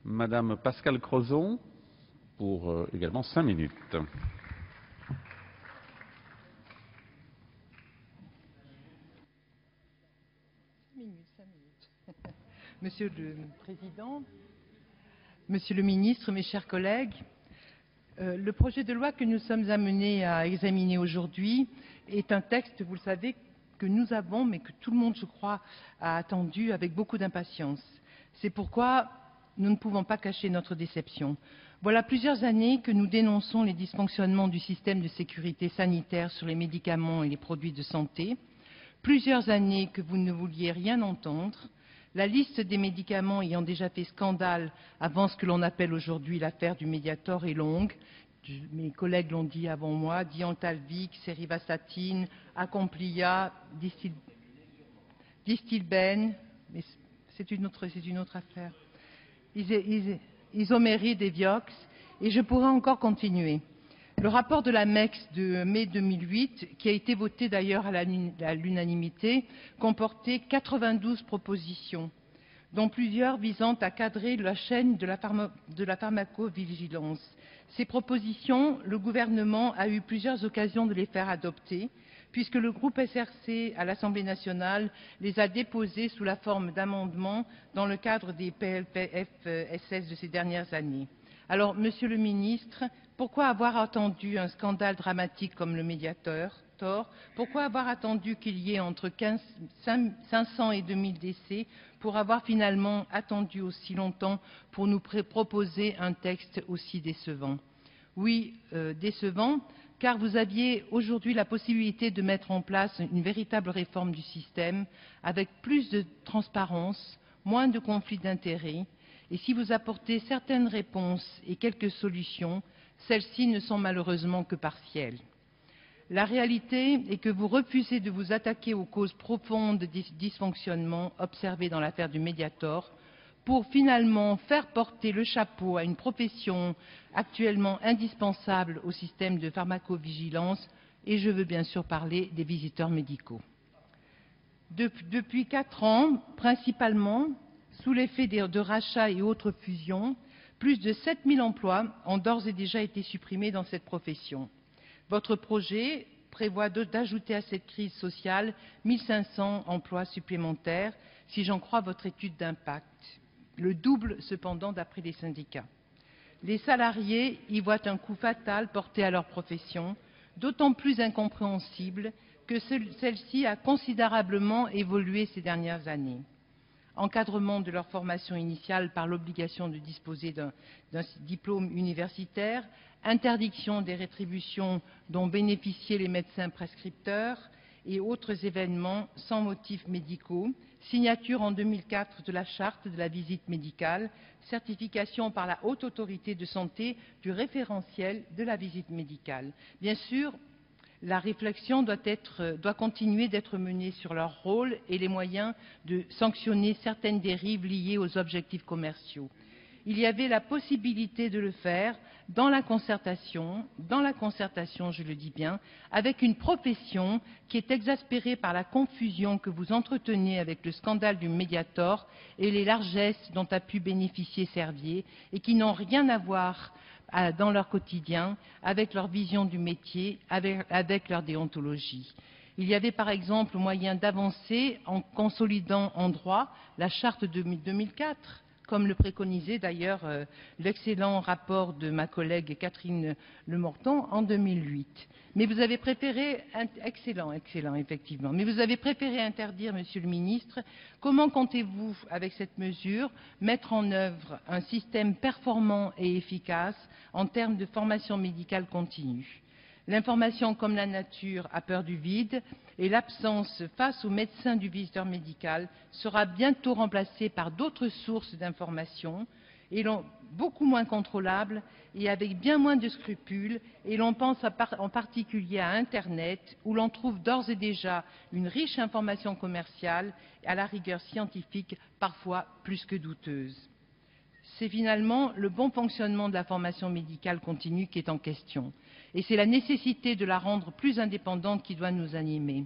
Madame Pascale Crozon, pour également 5 minutes. Monsieur le Président, Monsieur le Ministre, mes chers collègues, le projet de loi que nous sommes amenés à examiner aujourd'hui est un texte, vous le savez, que nous avons, mais que tout le monde, je crois, a attendu avec beaucoup d'impatience. C'est pourquoi nous ne pouvons pas cacher notre déception. Voilà plusieurs années que nous dénonçons les dysfonctionnements du système de sécurité sanitaire sur les médicaments et les produits de santé. Plusieurs années que vous ne vouliez rien entendre. La liste des médicaments ayant déjà fait scandale avant ce que l'on appelle aujourd'hui l'affaire du Mediator est longue. Mes collègues l'ont dit avant moi, Diantalvic, Serivastatine, Acomplia, Distilben, mais c'est une autre affaire, Isoméride et Vioxx, et je pourrais encore continuer. Le rapport de la MEX de mai 2008, qui a été voté d'ailleurs à l'unanimité, comportait 92 propositions, dont plusieurs visant à cadrer la chaîne de la pharmacovigilance. Ces propositions, le gouvernement a eu plusieurs occasions de les faire adopter, puisque le groupe SRC à l'Assemblée nationale les a déposées sous la forme d'amendements dans le cadre des PLFSS de ces dernières années. Alors, Monsieur le Ministre, pourquoi avoir attendu un scandale dramatique comme le Mediator? Pourquoi avoir attendu qu'il y ait entre 500 et 2000 décès pour avoir finalement attendu aussi longtemps pour nous proposer un texte aussi décevant? Oui, décevant, car vous aviez aujourd'hui la possibilité de mettre en place une véritable réforme du système avec plus de transparence, moins de conflits d'intérêts. Et si vous apportez certaines réponses et quelques solutions, celles-ci ne sont malheureusement que partielles. La réalité est que vous refusez de vous attaquer aux causes profondes des dysfonctionnements observés dans l'affaire du Mediator pour finalement faire porter le chapeau à une profession actuellement indispensable au système de pharmacovigilance, et je veux bien sûr parler des visiteurs médicaux. Depuis 4 ans, principalement, sous l'effet de rachats et autres fusions, plus de 7000 emplois ont d'ores et déjà été supprimés dans cette profession. Votre projet prévoit d'ajouter à cette crise sociale 1500 emplois supplémentaires, si j'en crois votre étude d'impact. Le double, cependant, d'après les syndicats. Les salariés y voient un coup fatal porté à leur profession, d'autant plus incompréhensible que celle-ci a considérablement évolué ces dernières années. Encadrement de leur formation initiale par l'obligation de disposer d'un diplôme universitaire, interdiction des rétributions dont bénéficiaient les médecins prescripteurs et autres événements sans motifs médicaux, signature en 2004 de la charte de la visite médicale, certification par la Haute Autorité de Santé du référentiel de la visite médicale. Bien sûr, la réflexion doit continuer d'être menée sur leur rôle et les moyens de sanctionner certaines dérives liées aux objectifs commerciaux. Il y avait la possibilité de le faire dans la concertation, je le dis bien, avec une profession qui est exaspérée par la confusion que vous entretenez avec le scandale du Mediator et les largesses dont a pu bénéficier Servier et qui n'ont rien à voir dans leur quotidien, avec leur vision du métier, avec leur déontologie. Il y avait par exemple moyen d'avancer en consolidant en droit la charte de 2004, comme le préconisait d'ailleurs l'excellent rapport de ma collègue Catherine Lemorton en 2008. Mais vous avez préféré, excellent effectivement, mais vous avez préféré interdire, Monsieur le Ministre. Comment comptez-vous, avec cette mesure, mettre en œuvre un système performant et efficace en termes de formation médicale continue? L'information comme la nature a peur du vide et l'absence face aux médecins du visiteur médical sera bientôt remplacée par d'autres sources d'information et beaucoup moins contrôlables et avec bien moins de scrupules, et l'on pense en particulier à Internet où l'on trouve d'ores et déjà une riche information commerciale et à la rigueur scientifique parfois plus que douteuse. C'est finalement le bon fonctionnement de la formation médicale continue qui est en question. Et c'est la nécessité de la rendre plus indépendante qui doit nous animer.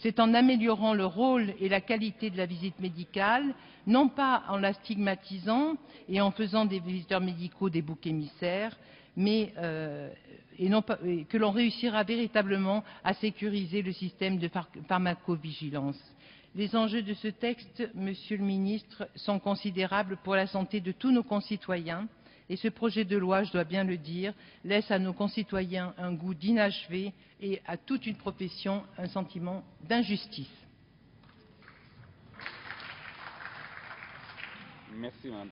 C'est en améliorant le rôle et la qualité de la visite médicale, non pas en la stigmatisant et en faisant des visiteurs médicaux des boucs émissaires, mais que l'on réussira véritablement à sécuriser le système de pharmacovigilance. Les enjeux de ce texte, Monsieur le Ministre, sont considérables pour la santé de tous nos concitoyens et ce projet de loi, je dois bien le dire, laisse à nos concitoyens un goût d'inachevé et à toute une profession un sentiment d'injustice. Merci, Mme